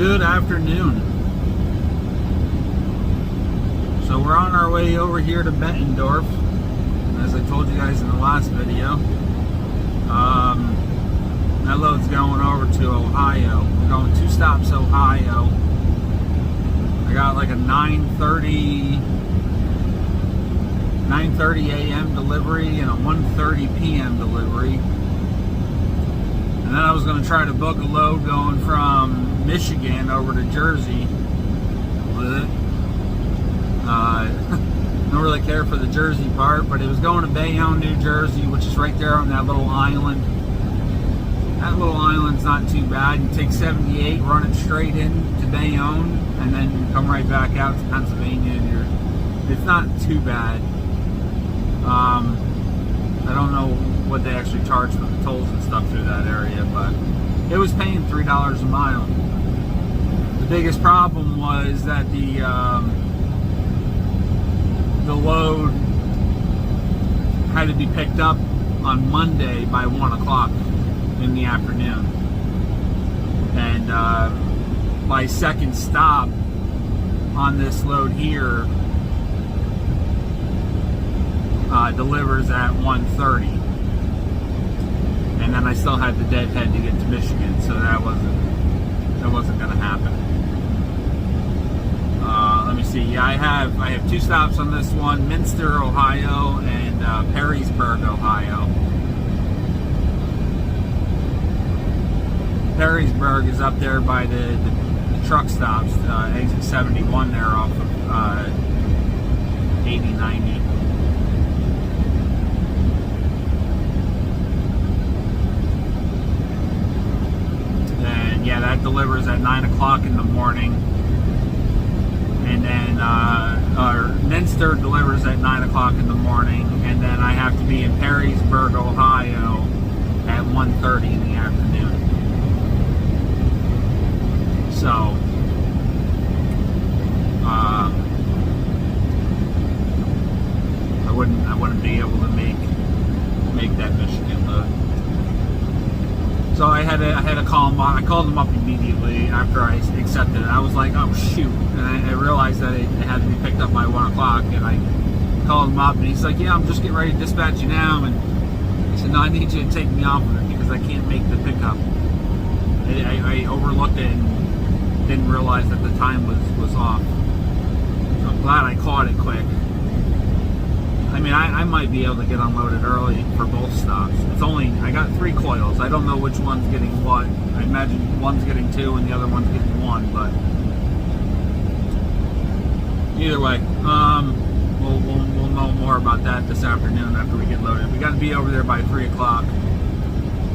Good afternoon. So we're on our way over here to Bettendorf, as I told you guys in the last video. That load's going over to Ohio. We're going 2 stops Ohio. I got like a 9:30 a.m. delivery and a 1:30 p.m. delivery. And then I was going to try to book a load going from Michigan over to Jersey. Don't really care for the Jersey part, but it was going to Bayonne, New Jersey, which is right there on that little island. That little island's not too bad. You take 78, run it straight in to Bayonne, and then you come right back out to Pennsylvania, and it's not too bad. I don't know what they actually charge for the tolls and stuff through that area, but it was paying $3 a mile. The biggest problem was that the load had to be picked up on Monday by 1 o'clock in the afternoon, and my second stop on this load here delivers at 1:30, and then I still had the deadhead to get to Michigan, so that wasn't going to happen. Let me see. Yeah, I have 2 stops on this one: Mercer, Ohio, and Perrysburg, Ohio. Perrysburg is up there by the truck stops, exit 71 there off of 80-90. And yeah, that delivers at 9 o'clock in the morning. And then Mercer delivers at 9 o'clock in the morning, and then I have to be in Perrysburg, Ohio at 1:30 in the afternoon. So I wouldn't be able to make that Michigan load. So I had to call them. I called them up immediately after I accepted it. I was like, oh shoot, and I realized that it had to be picked up by 1 o'clock, and I called him up, and he's like, yeah, I'm just getting ready to dispatch you now. And I said, no, I need you to take me off of it because I can't make the pickup. I overlooked it and didn't realize that the time was off. So I'm glad I caught it quick. I mean, I might be able to get unloaded early for both stops. I got 3 coils. I don't know which one's getting what. I imagine one's getting 2 and the other one's getting 1, but either way, we'll know more about that this afternoon after we get loaded. We got to be over there by 3 o'clock.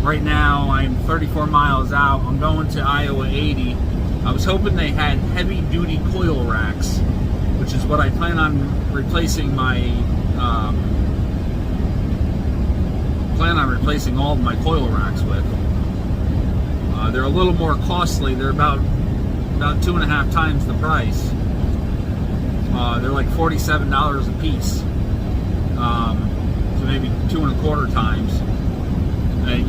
Right now, I'm 34 miles out. I'm going to Iowa 80. I was hoping they had heavy-duty coil racks, which is what I plan on replacing all of my coil racks with. They're a little more costly. They're about 2.5 times the price. They're like $47 a piece. So maybe 2.25 times.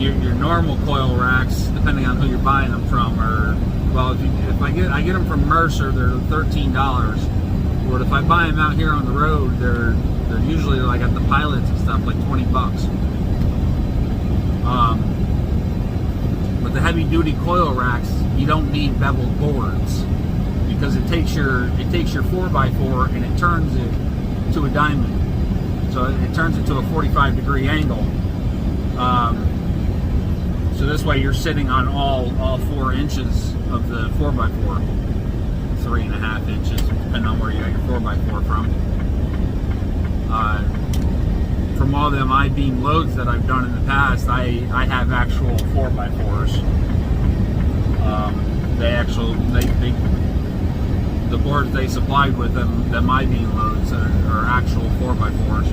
Your normal coil racks, depending on who you're buying them from, are, well, if I get them from Mercer, they're $13. But if I buy them out here on the road, they're usually like at the pilots and stuff, like $20. But the heavy duty coil racks, you don't need beveled boards because it takes your 4x4 and it turns it to a diamond. So it turns it to a 45-degree angle. So this way you're sitting on all 4 inches of the 4x4, 3.5 inches, depending on where you got your 4x4 from. From all them I-beam loads that I've done in the past, I have actual 4x4s. The boards they supplied with them I-beam loads are actual 4x4s.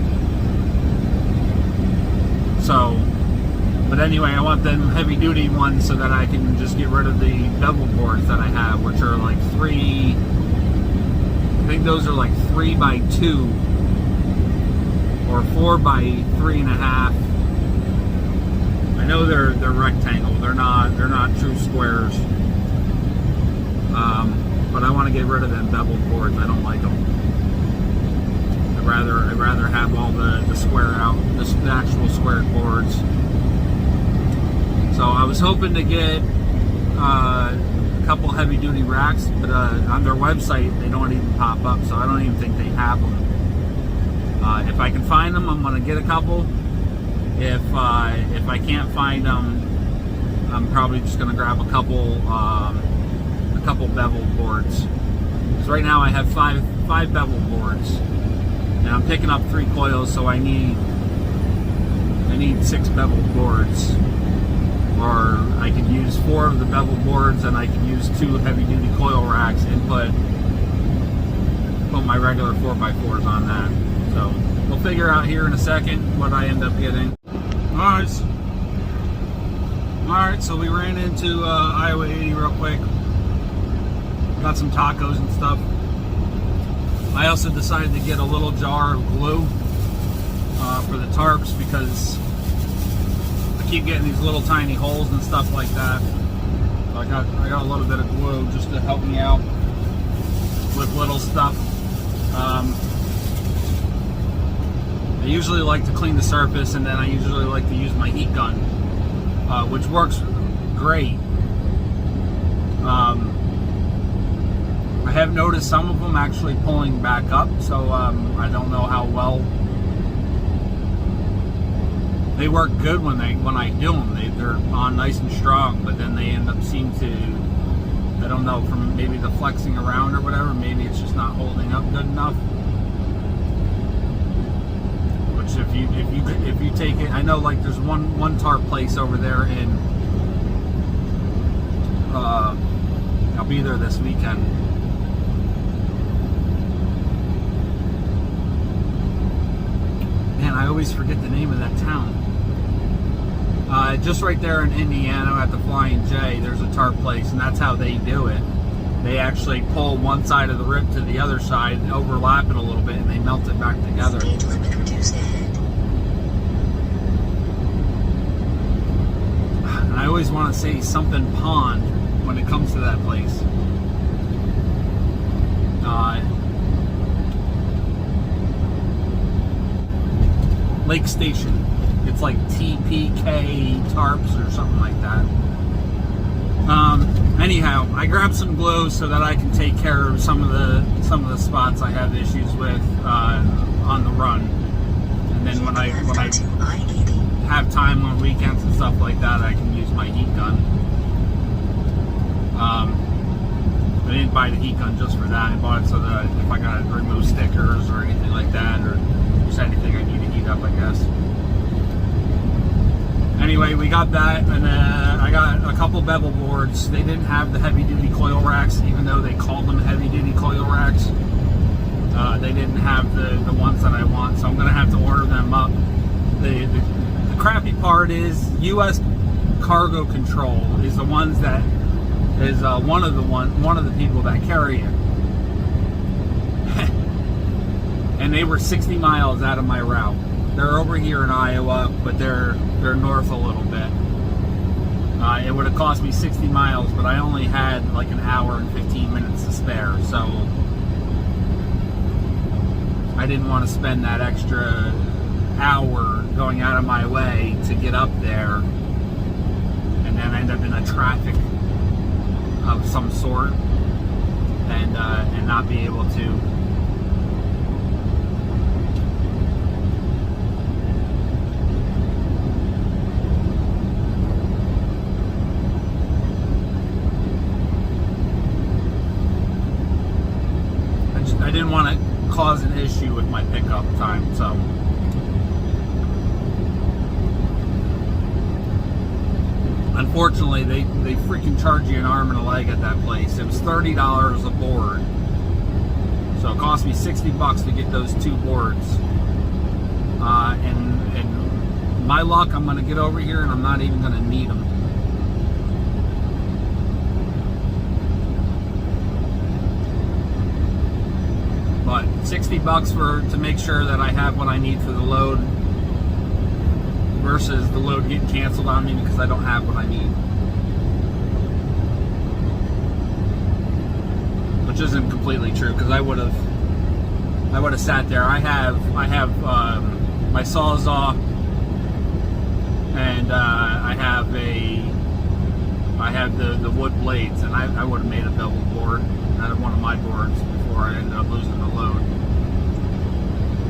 So, but anyway, I want them heavy duty ones so that I can just get rid of the bevel boards that I have, which are like 3, I think those are like 3x2 or 4x3.5. I know they're rectangle. They're not true squares. but I want to get rid of them beveled boards. I don't like them. I'd rather have all the square out, the actual squared boards. So I was hoping to get a couple heavy duty racks, but on their website they don't even pop up, so I don't even think they have them. If I can find them, I'm gonna get a couple. If I can't find them, I'm probably just gonna grab a couple beveled boards. Because right now I have five beveled boards, and I'm picking up 3 coils, so I need 6 beveled boards. Or I could use 4 of the beveled boards, and I could use 2 heavy-duty coil racks and put my regular 4x4s on that. So we'll figure out here in a second what I end up getting. All right, so we ran into Iowa 80 real quick. Got some tacos and stuff. I also decided to get a little jar of glue for the tarps, because I keep getting these little tiny holes and stuff like that. So I got a little bit of glue just to help me out with little stuff. I usually like to clean the surface, and then I usually like to use my heat gun, which works great. I have noticed some of them actually pulling back up, so I don't know how well they work. Good when I do them. They're on nice and strong, but then they end up seem to, I don't know, from maybe the flexing around or whatever, maybe it's just not holding up good enough. Which if you take it, I know like there's one tarp place over there in I'll be there this weekend. Man, I always forget the name of that town. Just right there in Indiana at the Flying J, there's a tarp place, and that's how they do it. They actually pull one side of the rib to the other side, overlap it a little bit, and they melt it back together. Speed limit reduced ahead. And I always want to say something pond when it comes to that place. Lake Station. It's like TPK tarps or something like that. Anyhow, I grabbed some glue so that I can take care of some of the spots I have issues with on the run. And then when I have time on weekends and stuff like that, I can use my heat gun. I didn't buy the heat gun just for that. I bought it so that if I got to remove stickers or anything like that, or just anything I need to heat up, I guess. Anyway, we got that, and I got a couple bevel boards. They didn't have the heavy-duty coil racks, even though they called them heavy-duty coil racks. They didn't have the ones that I want, so I'm going to have to order them up. The crappy part is U.S. Cargo Control is the ones that is one of the people that carry it. And they were 60 miles out of my route. They're over here in Iowa, but they're north a little bit. It would have cost me 60 miles, but I only had like an hour and 15 minutes to spare, so I didn't want to spend that extra hour going out of my way to get up there and then end up in a traffic of some sort and not be able to I didn't want to cause an issue with my pickup time, so unfortunately they freaking charge you an arm and a leg at that place. It was $30 a board, so it cost me $60 to get those 2 boards, and my luck, I'm going to get over here and I'm not even going to need them. But $60 to make sure that I have what I need for the load versus the load getting canceled on me because I don't have what I need. isn't completely true because I would have sat there. I have my Sawzall, and I have the wood blades, and I would have made a double board out of one of my boards before I ended up losing the load,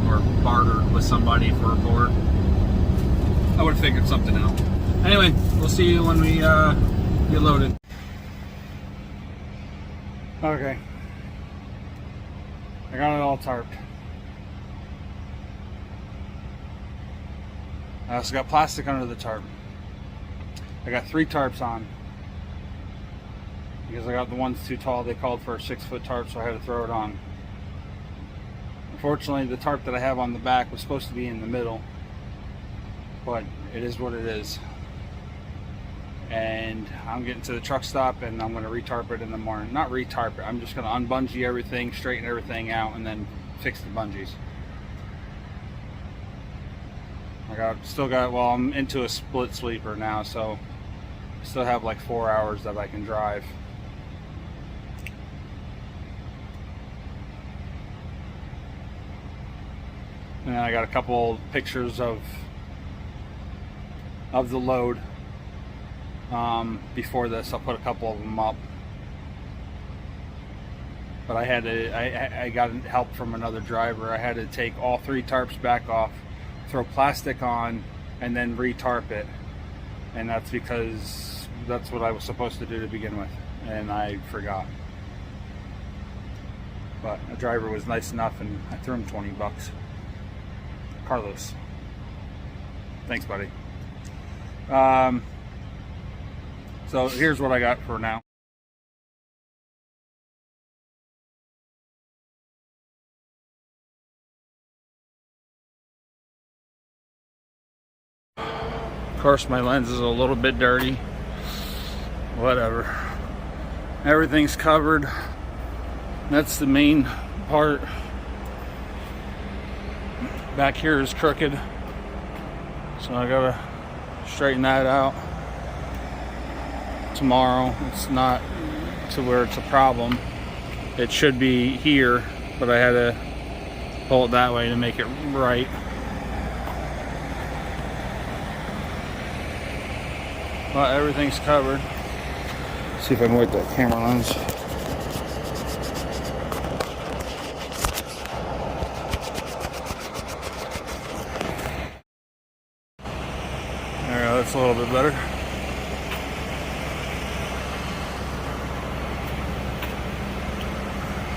or bartered with somebody for a board. I would have figured something out. Anyway, we'll see you when we get loaded. Okay, I got it all tarped. I also got plastic under the tarp. I got 3 tarps on because I got the ones too tall. They called for a 6-foot tarp, so I had to throw it on. Unfortunately, the tarp that I have on the back was supposed to be in the middle, but it is what it is. And I'm getting to the truck stop, and I'm going to retarp it in the morning. Not retarp it, I'm just going to unbungee everything, straighten everything out, and then fix the bungees. Well, I'm into a split sleeper now, so I still have like 4 hours that I can drive. And I got a couple pictures of the load. Before this, I'll put a couple of them up. But I got help from another driver. I had to take all 3 tarps back off, throw plastic on, and then re-tarp it. And that's because that's what I was supposed to do to begin with, and I forgot. But a driver was nice enough, and I threw him 20 bucks. Carlos, thanks, buddy. So here's what I got for now. Of course, my lens is a little bit dirty. Whatever. Everything's covered. That's the main part. Back here is crooked, so I gotta straighten that out tomorrow. It's not to where it's a problem. It should be here, but I had to pull it that way to make it right. But everything's covered. Let's see if I can wipe that camera lens. There we go, that's a little bit better.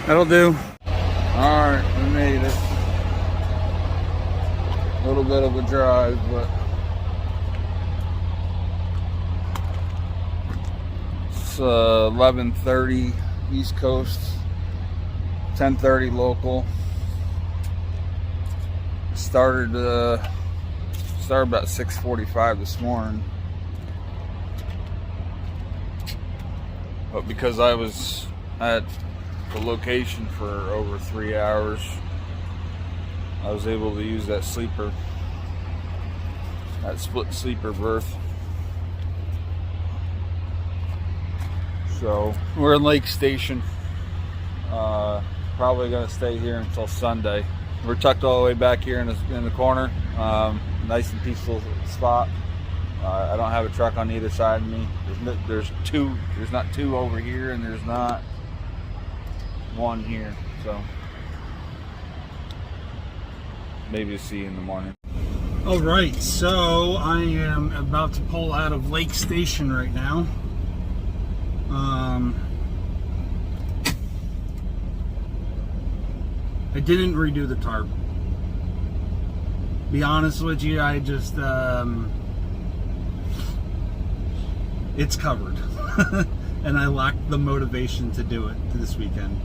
That'll do. Alright, we made it. A little bit of a drive, but it's 11:30 East Coast, 10:30 local. Started about 6:45 this morning, but because I was at the location for over 3 hours, I was able to use that sleeper, that split sleeper berth. So we're in Lake Station. Probably gonna stay here until Sunday. We're tucked all the way back here in the corner. Nice and peaceful spot. I don't have a truck on either side of me. There's not 2 over here, and there's not 1 here. So maybe we'll see you in the morning. All right, so I am about to pull out of Lake Station right now. I didn't redo the tarp. Be honest with you, I just it's covered. And I lacked the motivation to do it this weekend.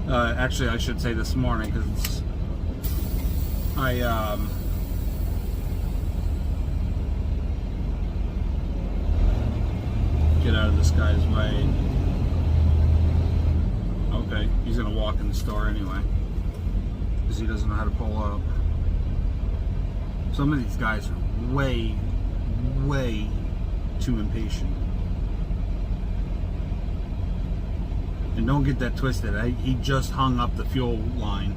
Actually, I should say this morning, because get out of this guy's way. Okay, he's gonna walk in the store anyway, because he doesn't know how to pull up. Some of these guys are way too impatient. And don't get that twisted. He just hung up the fuel line.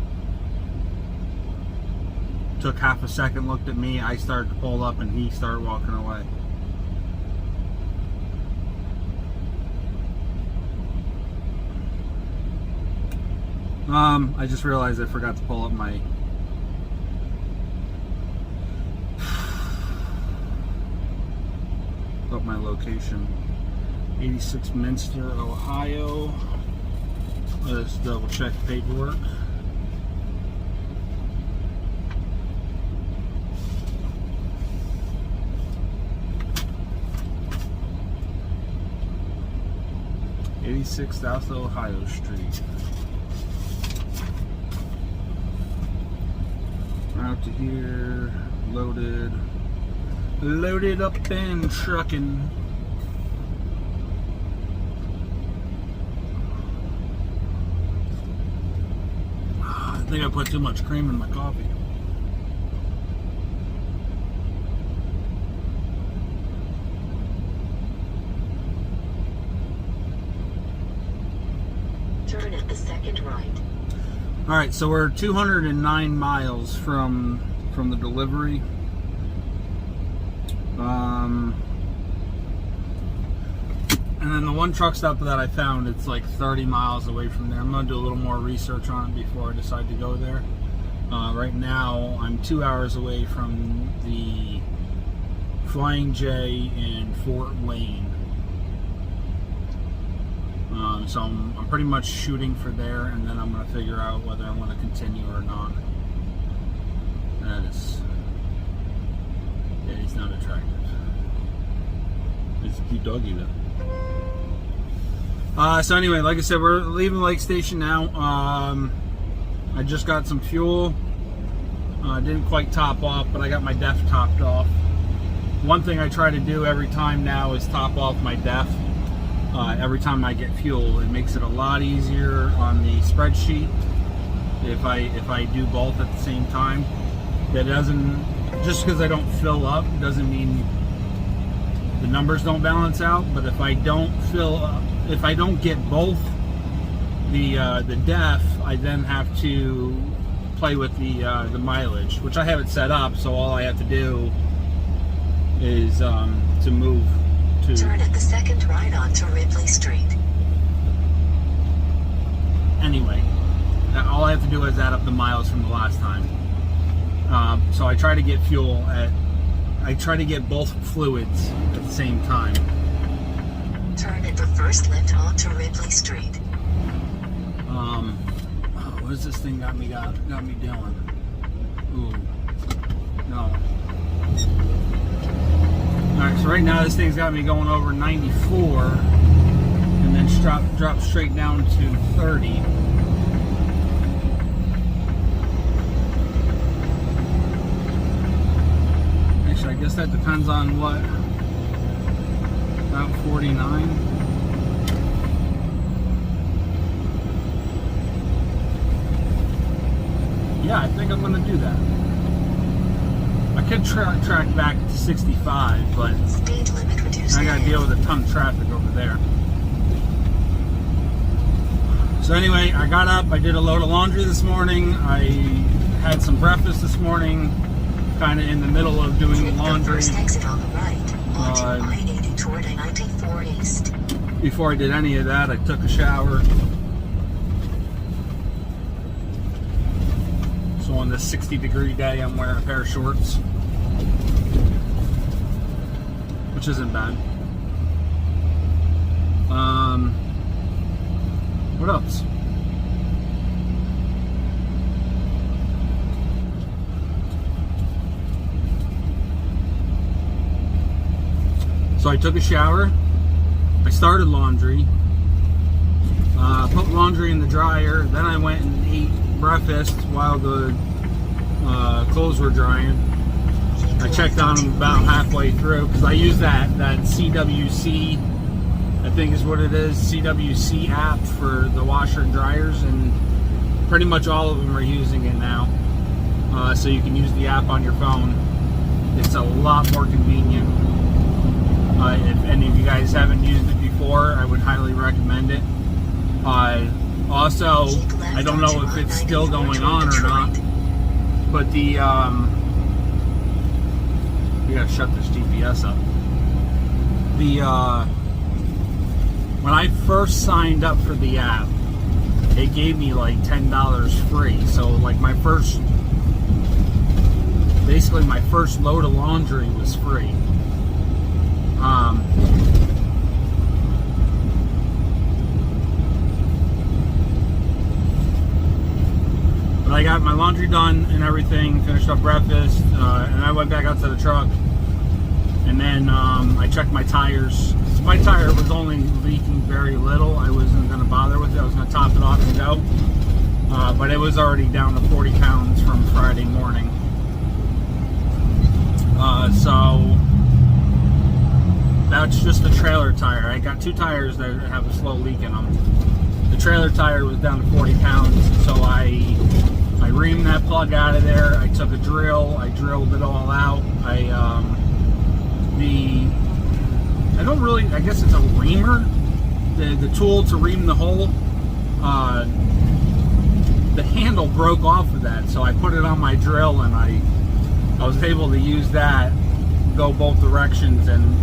Took half a second, looked at me. I started to pull up, and he started walking away. I just realized I forgot to pull up my location. 86 Minster, Ohio. Let's double check paperwork. South Ohio Street. Out to here, loaded up and trucking. I think I put too much cream in my coffee. Turn at the second right. All right, so we're 209 miles from the delivery. And then the one truck stop that I found, it's like 30 miles away from there. I'm gonna do a little more research on it before I decide to go there. Right now, I'm 2 hours away from the Flying J in Fort Wayne. So I'm pretty much shooting for there, and then I'm going to figure out whether I want to continue or not. Yeah, he's not attractive. He's a cute doggy though. So anyway, like I said, we're leaving Lake Station now. I just got some fuel. Didn't quite top off, but I got my def topped off. One thing I try to do every time now is top off my def. Every time I get fuel, it makes it a lot easier on the spreadsheet if I do both at the same time. That doesn't, just because I don't fill up doesn't mean the numbers don't balance out. But if I don't fill up, if I don't get both the def, I then have to play with the mileage, which I have it set up. So all I have to do is to move. Turn at the second right onto Ripley Street. Anyway, all I have to do is add up the miles from the last time. So I try to get I try to get both fluids at the same time. Turn at the first left onto Ripley Street. What does this thing got me doing? Ooh, no. Alright, so right now this thing's got me going over 94 and then drop straight down to 30. Actually, I guess that depends on what, about 49. Yeah, I think I'm going to do that. I could track back to 65, but speed limit reduced. I got to deal with a ton of traffic over there. So anyway, I got up, I did a load of laundry this morning, I had some breakfast this morning, kind of in the middle of doing the laundry. First exit on the right, onto I-80 toward I-94 East. Before I did any of that, I took a shower. So on this 60-degree day, I'm wearing a pair of shorts, which isn't bad. What else? So I took a shower. I started laundry. Put laundry in the dryer. Then I went and ate breakfast while the clothes were drying. I checked on them about halfway through because I use that CWC, I think is what it is, CWC app for the washer and dryers, and pretty much all of them are using it now. So you can use the app on your phone. It's a lot more convenient. If any of you guys haven't used it before, I would highly recommend it. Also, I don't know if it's still going on or not, but the we gotta shut this GPS up. When I first signed up for the app, it gave me like $10 free. So like basically my first load of laundry was free. But I got my laundry done and everything, finished up breakfast, and I went back out to the truck. And then I checked my tires. My tire was only leaking very little. I wasn't going to bother with it. I was going to top it off and go. But it was already down to 40 pounds from Friday morning. So that's just the trailer tire. I got two tires that have a slow leak in them. The trailer tire was down to 40 pounds. So I reamed that plug out of there. I took a drill. I drilled it all out. I guess it's a reamer, the tool to ream the hole. The handle broke off of that, so I put it on my drill, and I was able to use that, go both directions and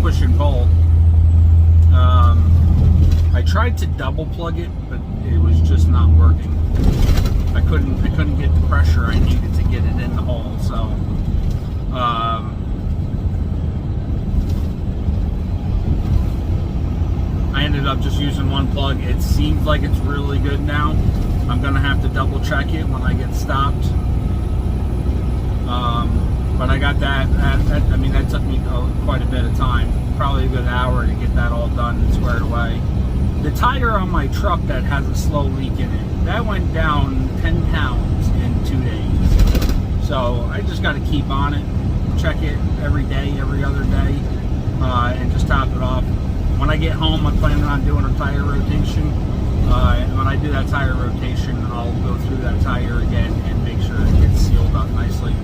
push and pull. I tried to double plug it, but it was just not working. I couldn't get the pressure I needed to get it in the hole, so I ended up just using one plug. It seems like it's really good now. I'm gonna have to double check it when I get stopped. But I got that. I mean, that took me quite a bit of time, probably a good hour to get that all done and squared away. The tire on my truck that has a slow leak in it, that went down 10 pounds in 2 days. So I just got to keep on it, check it every day, every other day, and just top it off. When I get home, I'm planning on doing a tire rotation. And when I do that tire rotation, I'll go through that tire again and make sure it gets sealed up nicely.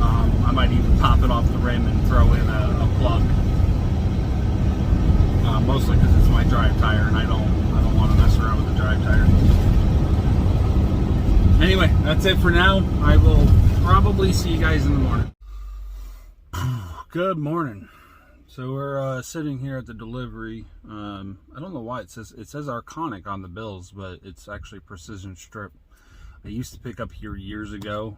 I might even pop it off the rim and throw in a plug. Mostly because it's my drive tire, and I don't want to mess around with the drive tire. Anyway, that's it for now. I will probably see you guys in the morning. Good morning. So we're sitting here at the delivery. I don't know why it says Arconic on the bills, but it's actually Precision Strip. I used to pick up here years ago.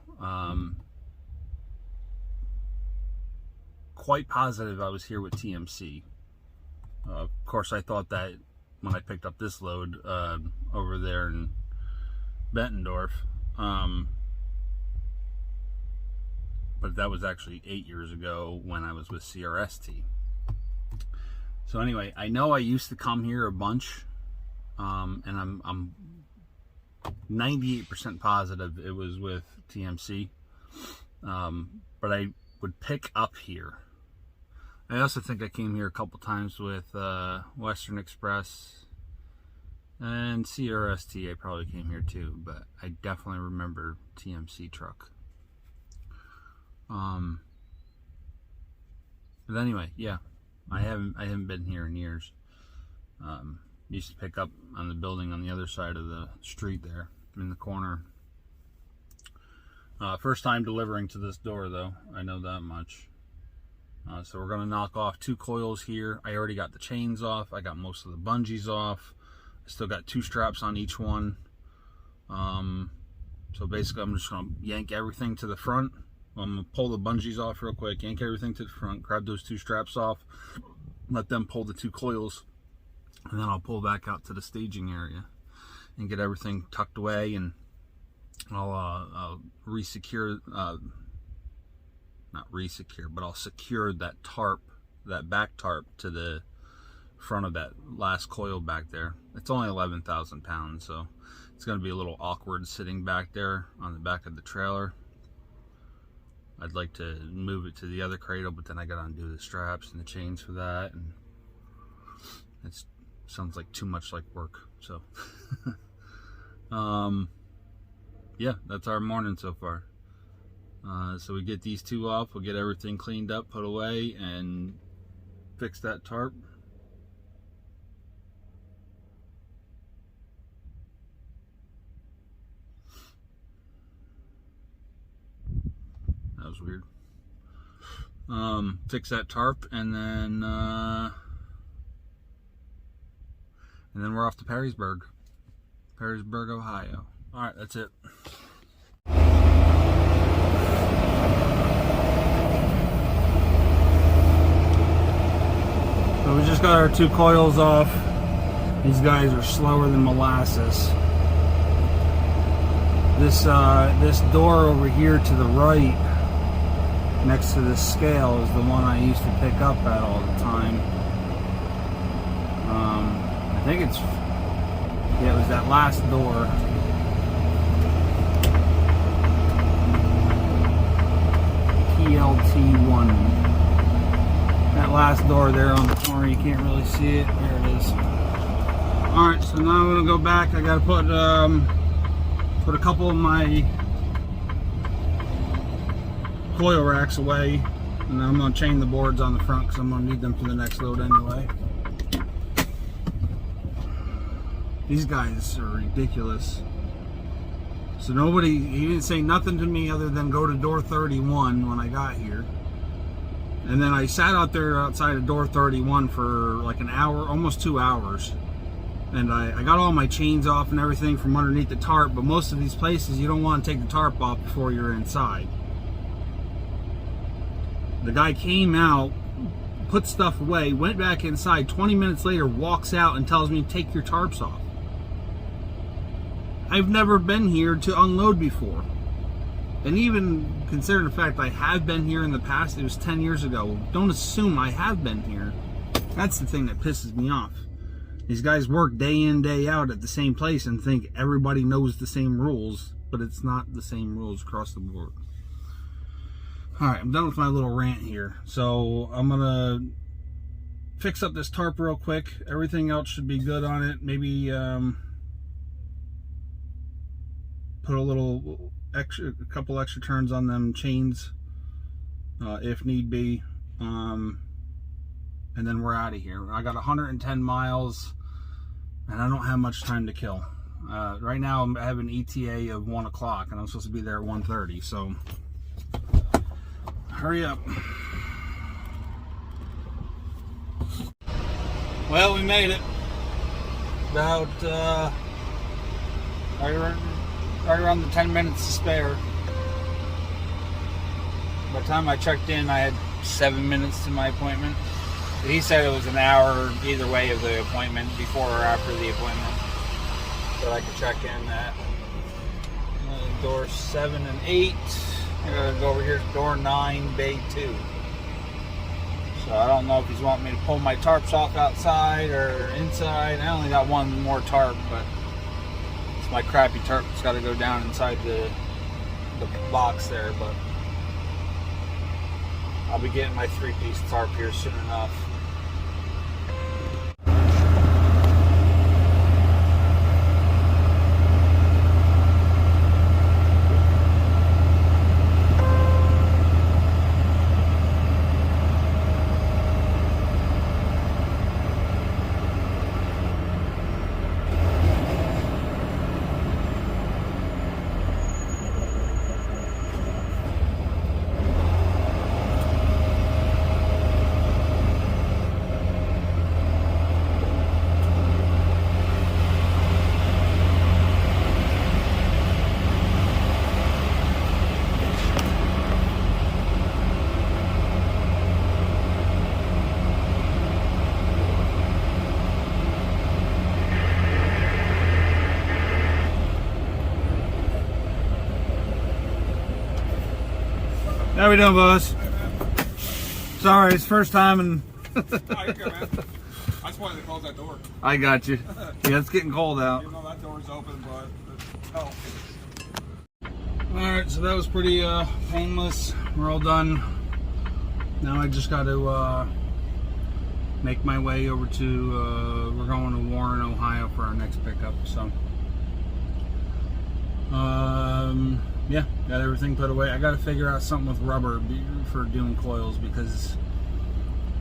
Quite positive I was here with TMC. Of course, I thought that when I picked up this load over there in Bettendorf. But that was actually 8 years ago when I was with CRST. So anyway, I know I used to come here a bunch, and I'm 98% positive it was with TMC, but I would pick up here. I also think I came here a couple times with Western Express and CRST. I probably came here too, but I definitely remember TMC truck. But anyway, yeah, I haven't been here in years. Used to pick up on the building on the other side of the street there in the corner. First time delivering to this door though, I know that much. So we're gonna knock off 2 coils here. I already got the chains off. I got most of the bungees off. I still got 2 straps on each one. So basically I'm just gonna yank everything to the front. I'm gonna pull the bungees off real quick, yank everything to the front, grab those 2 straps off, let them pull the 2 coils, and then I'll pull back out to the staging area and get everything tucked away, and I'll re-secure, not re-secure, but I'll secure that tarp, that back tarp to the front of that last coil back there. It's only 11,000 pounds, so it's going to be a little awkward sitting back there on the back of the trailer. I'd like to move it to the other cradle, but then I got to undo the straps and the chains for that, and it sounds like too much like work. So yeah, that's our morning so far. So we get these 2 off, we'll get everything cleaned up, put away, and fix that tarp. was weird. Fix that tarp, and then we're off to Perrysburg, Ohio. All right, that's it. So we just got our 2 coils off. These guys are slower than molasses. This door over here to the right, next to the scale, is the one I used to pick up at all the time. I think it was that last door. PLT1. That last door there on the corner, you can't really see it. There it is. Alright, so now I'm gonna go back. I gotta put a couple of my coil racks away, and then I'm going to chain the boards on the front because I'm going to need them for the next load anyway. These guys are ridiculous. So he didn't say nothing to me other than go to door 31 when I got here. And then I sat out there outside of door 31 for like an hour, almost 2 hours. And I got all my chains off and everything from underneath the tarp, but most of these places you don't want to take the tarp off before you're inside. The guy came out, put stuff away, went back inside, 20 minutes later walks out and tells me, take your tarps off. I've never been here to unload before. And even considering the fact I have been here in the past, it was 10 years ago, don't assume I have been here. That's the thing that pisses me off. These guys work day in, day out at the same place and think everybody knows the same rules, but it's not the same rules across the board. Alright, I'm done with my little rant here. So I'm gonna fix up this tarp real quick. Everything else should be good on it. Maybe put a couple extra turns on them chains if need be. And then we're out of here. I got 110 miles and I don't have much time to kill. Right now I have an ETA of 1 o'clock and I'm supposed to be there at 1:30, so hurry up. Well, we made it. About right around the 10 minutes to spare. By the time I checked in, I had 7 minutes to my appointment. He said it was an hour either way of the appointment, before or after the appointment, that I could check in at. Door 7 and 8. I'm going to go over here to door 9, bay 2. So I don't know if he's wanting me to pull my tarps off outside or inside. I only got one more tarp, but it's my crappy tarp that's got to go down inside the box there. But I'll be getting my 3-piece tarp here soon enough. How we doing, boss? Sorry, it's first time and Oh, you're good, man. I just wanted to close that door. I got you. Yeah, it's getting cold out. Even though that door's open, but oh. Alright, so that was pretty painless. We're all done. Now I just got to make my way over to, we're going to Warren, Ohio for our next pickup, so. Yeah, got everything put away. I got to figure out something with rubber for doing coils, because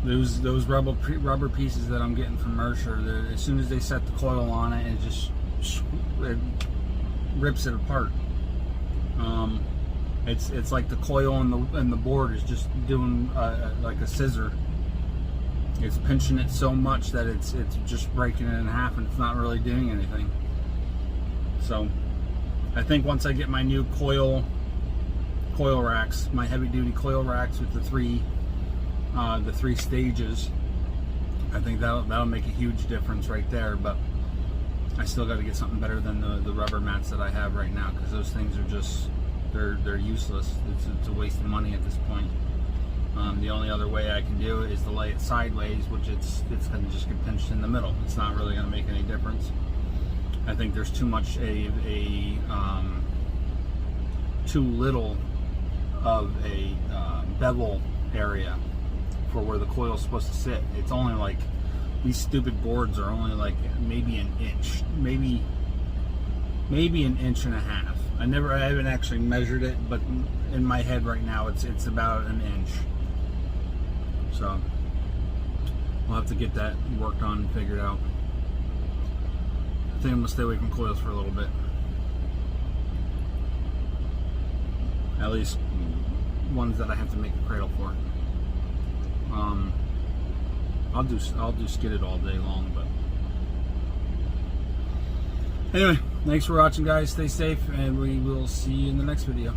those rubber pieces that I'm getting from Mercer, as soon as they set the coil on it, it rips it apart. It's like the coil and the board is just doing like a scissor. It's pinching it so much that it's just breaking it in half, and it's not really doing anything. So I think once I get my new coil racks, my heavy duty coil racks with the three stages, I think that'll make a huge difference right there. But I still got to get something better than the rubber mats that I have right now, because those things are just they're useless. It's a waste of money at this point. The only other way I can do it is to lay it sideways, which it's going to just get pinched in the middle. It's not really going to make any difference. I think there's too much too little of a bevel area for where the coil is supposed to sit. It's only like, these stupid boards are only like maybe an inch, maybe an inch and a half. I haven't actually measured it, but in my head right now it's about an inch. So we'll have to get that worked on and figured out. I think I'm gonna stay away from coils for a little bit. At least ones that I have to make a cradle for. I'll do skidded all day long, but anyway, thanks for watching, guys. Stay safe, and we will see you in the next video.